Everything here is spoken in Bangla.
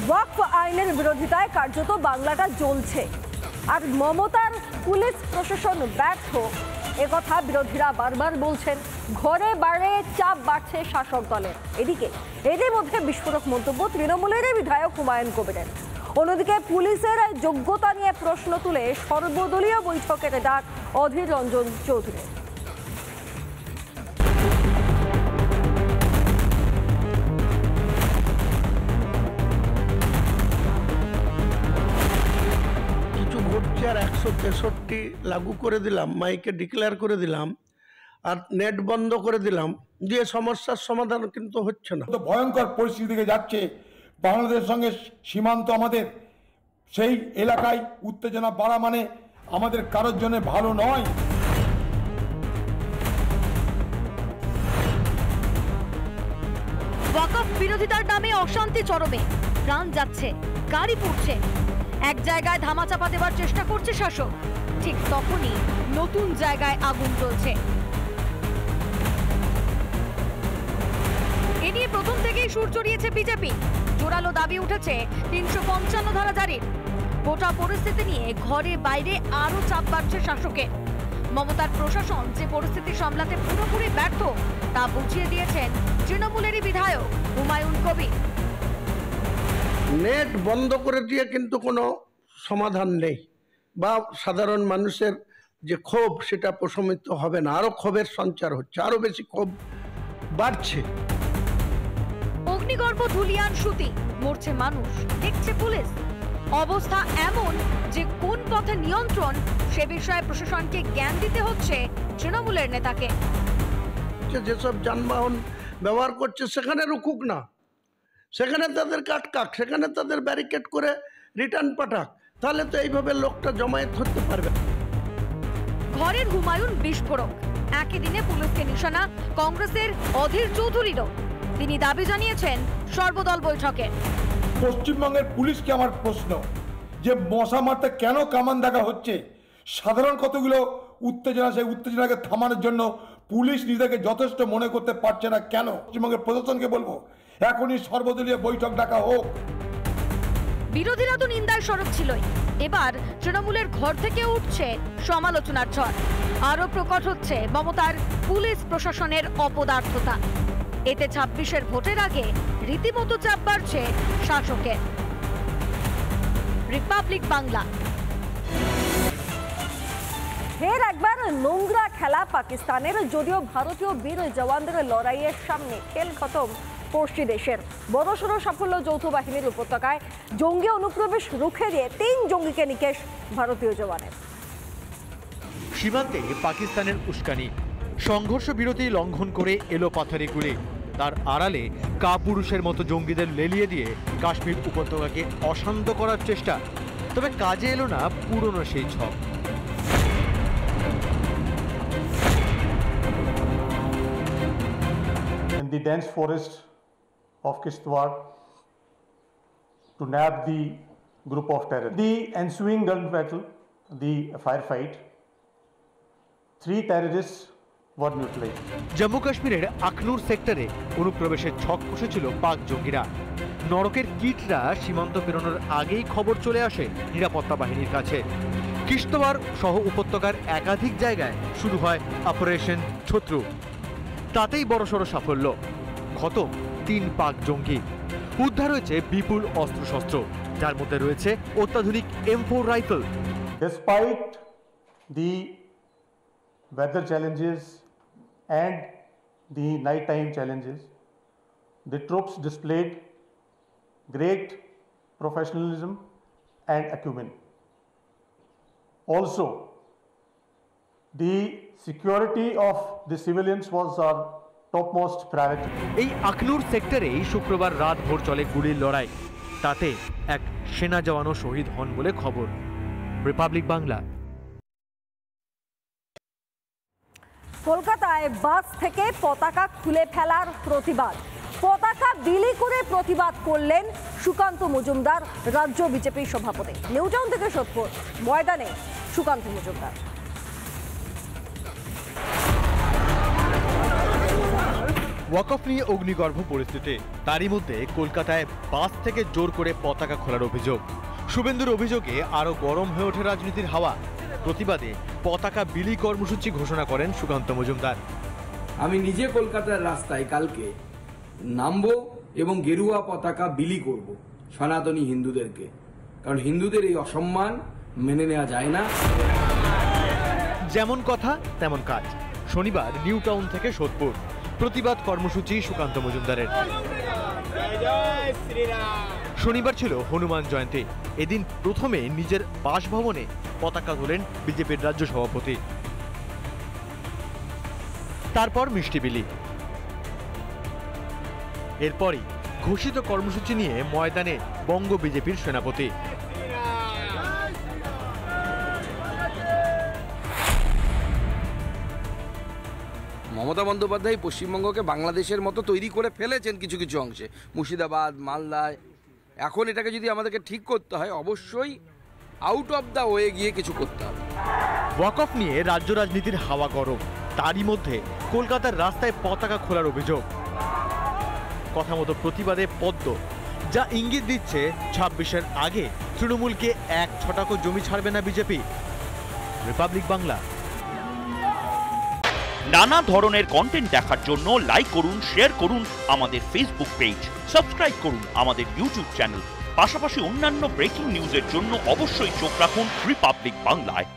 ওয়াকফ আইনের বিরোধিতায় কার্যত বাংলাটা জ্বলছে, আর মমতার পুলিশ প্রশাসন ব্যর্থ একথা বিরোধীরা বারবার বলছেন। ঘরে বাইরে চাপ বাড়ছে শাসক দলের। এরই মধ্যে বিস্ফোরক মন্তব্য তৃণমূলের বিধায়ক হুমায়ুন কবিরের। অন্যদিকে পুলিশের যোগ্যতা নিয়ে প্রশ্ন তুলে সর্বদলীয় বৈঠকের ডাক অধীর রঞ্জন চৌধুরী। আর 163 লাগু করে দিলাম, মাইকে ডিক্লেয়ার করে দিলাম, আর নেট বন্ধ করে দিলাম, যে সমস্যার সমাধান কিন্তু হচ্ছে না। ভয়ঙ্কর পরিস্থিতি দিকে যাচ্ছে বাংলাদেশের সঙ্গে সীমান্ত আমাদের, সেই এলাকায় উত্তেজনা বাড়া মানে আমাদের কারোর জন্য ভালো নয়। ওয়াকফ বিরোধিতার নামে অশান্তি চরমে, প্রাণ যাচ্ছে, গাড়ি পুড়ছে, এক জায়গায় ধামাচাপা দেওয়ার চেষ্টা করছে শাসক। ঠিক তখনই নতুন জায়গায় আগুন জ্বলছে। এ নিয়ে প্রথম থেকেই সুর চড়িয়েছে বিজেপি। জোরালো দাবি উঠেছে 355 ধারা জারির। গোটা পরিস্থিতি নিয়ে ঘরে বাইরে আরো চাপ বাড়ছে শাসকের। মমতার প্রশাসন যে পরিস্থিতি সামলাতে পুরোপুরি ব্যর্থ তা বুঝিয়ে দিয়েছেন তৃণমূলেরই বিধায়ক হুমায়ুন কবির। নেট বন্ধ করে দিয়ে কিন্তু কোনো সমাধান নেই, বা সাধারণ মানুষের যে ক্ষোভ সেটা প্রশমিত হবে না, আরো ক্ষোভের সঞ্চার হচ্ছে, আরো বেশি ক্ষোভ বাড়ছে। অগ্নিগর্ভ ধুলিয়ান সুতি, মরছে মানুষ, দেখছে পুলিশ। অবস্থা এমন যে কোন পথে নিয়ন্ত্রণ সে বিষয়ে প্রশাসনকে জ্ঞান দিতে হচ্ছে তৃণমূলের নেতাকে। যেসব যানবাহন ব্যবহার করছে সেখানে রুকুক না, সেখানে তাদের কাটকাক, সেখানে তাদের ব্যারিকেড করে রিটার্ন পাঠাক, তাহলে তো এইভাবে লোকটা জমায়েত হতে পারবে। ঘরের হুমায়ুন বিস্ফোরক। একই দিনে পুলিশকে নিশানা কংগ্রেসের অধীর চৌধুরীরও। তিনি দাবি জানিয়েছেন সর্বদল বৈঠকে। পশ্চিমবঙ্গের পুলিশকে আমার প্রশ্ন, যে মশা মারতে কেন কামান দেখা হচ্ছে? সাধারণ কতগুলো উত্তেজনা, সেই উত্তেজনাকে থামানোর জন্য পুলিশ নিজেকে যথেষ্ট মনে করতে পারছে না কেন? পশ্চিমবঙ্গের প্রশাসনকে বলবো এখনই সর্বদলীয় বৈঠক ডাকা হোক। বিরোধীরা তো নিন্দায় সরব ছিলই, এবার তৃণমূলের ঘর থেকে উঠছে সমালোচনার ঝড়। আরো প্রকট হচ্ছে মমতার পুলিশ প্রশাসনের অপদার্থতা। এতে 26-এর ভোটের আগে রীতিমতো চাপ বাড়ছে শাসকের। রিপাবলিক বাংলা। ফের একবার নোংরা খেলা পাকিস্তানের। যদিও ভারতীয় বীর জওয়ানদের লড়াইয়ের সামনে খেল খতম পড়শি দেশের। বড়সড় সাফল্য যৌথ বাহিনীর উপত্যকায় জঙ্গি অনুপ্রবেশ রুখে দিয়ে 3 জঙ্গিকে নিকেশ ভারতীয় জওয়ানের। সীমান্তে পাকিস্তানের উস্কানি, সংঘর্ষ বিরতি লঙ্ঘন করে এলো পাথরে গুলি। তার আড়ালে কাপুরুষের মতো জঙ্গিদের লেলিয়ে দিয়ে কাশ্মীর উপত্যকাকে অশান্ত করার চেষ্টা। তবে কাজে এলো না পুরনো সেই ছক। In the dense forest of Kishtwar to nab the group of terrorists. The ensuing gun battle, the firefight, 3 terrorists were neutralized. Jammu কাশ্মীরের আখনুর সেক্টরে অনুপ্রবেশের ছক কষেছিল পাক জঙ্গিরা। নরকের কিটরা সীমান্ত পেরোনোর আগেই খবর চলে আসে নিরাপত্তা বাহিনীর কাছে। কিশ্তওয়ার সহ উপত্যকার একাধিক জায়গায় শুরু হয় অপারেশন শত্রু। তাতেই বড়সড় সাফল্য। খতম 3 পাক জঙ্গি। উদ্ধার হয়েছে বিপুল অস্ত্রশস্ত্র, যার মধ্যে রয়েছে অত্যাধুনিক M4 rifle. Despite the weather challenges and the nighttime challenges, the troops displayed great professionalism and acumen. Also, the security of the civilians was our topmost priority. এই আখনুর সেক্টরেই শুক্রবার রাত ভোর চলে গুলির লড়াই। তাতে এক সেনা জওয়ানও শহীদ হন বলে খবর। রিপাবলিক বাংলা। কলকাতায় বাস থেকে পতাকা খুলে ফেলার প্রতিবাদ। পতাকা বিলি করে প্রতিবাদ করলেন সুকান্ত মজুমদার, রাজ্য বিজেপির সভাপতি। নিউটাউন থেকে সোদপুর ময়দানে সুকান্ত মজুমদার। ওয়াকফ নিয়ে অগ্নিগর্ভ পরিস্থিতি, তারই মধ্যে কলকাতায় বাস থেকে জোর করে পতাকা খোলার অভিযোগ। শুভেন্দুর অভিযোগে আরো গরম হয়ে ওঠে রাজনীতির হাওয়া। প্রতিবাদে পতাকা বিলি কর্মসূচি ঘোষণা করেন সুকান্ত মজুমদার। আমি নিজে কলকাতার রাস্তায় কালকে নামবো এবং গেরুয়া পতাকা বিলি করব সনাতনী হিন্দুদেরকে, কারণ হিন্দুদের এই অসম্মান মেনে নেওয়া যায় না। যেমন কথা তেমন কাজ। শনিবার নিউ টাউন থেকে সোদপুর প্রতিবাদ কর্মসূচি সুকান্ত মজুমদারের। শনিবার ছিল হনুমান জয়ন্তী। এদিন প্রথমে নিজের বাসভবনে পতাকা তোলেন বিজেপির রাজ্য সভাপতি, তারপর মিষ্টি বিলি। এরপরই ঘোষিত কর্মসূচি নিয়ে ময়দানে বঙ্গ বিজেপির সেনাপতি। মমতা বন্দ্যোপাধ্যায় পশ্চিমবঙ্গকে বাংলাদেশের মতো তৈরি করে ফেলেছেন কিছু কিছু অংশে, মুর্শিদাবাদ, মালদায়। এখন এটাকে যদি আমাদেরকে ঠিক করতে হয়, অবশ্যই আউট অফ দ্য ওয়ে গিয়ে কিছু করতে হবে। ওয়াকফ নিয়ে রাজ্য রাজনীতির হাওয়া গরম, তারই মধ্যে কলকাতার রাস্তায় পতাকা খোলার অভিযোগ। কথা মতো প্রতিবাদে পদ্ম, যা ইঙ্গিত দিচ্ছে 26-এর আগে তৃণমূলকে এক ছটাকও জমি ছাড়বে না বিজেপি। রিপাবলিক বাংলা। নানা ধরনের কন্টেন্ট দেখার জন্য লাইক করুন, শেয়ার করুন আমাদের ফেসবুক পেজ, সাবস্ক্রাইব করুন আমাদের ইউটিউব চ্যানেল। পাশাপাশি অন্যান্য ব্রেকিং নিউজের জন্য অবশ্যই চোখ রাখুন রিপাবলিক বাংলায়।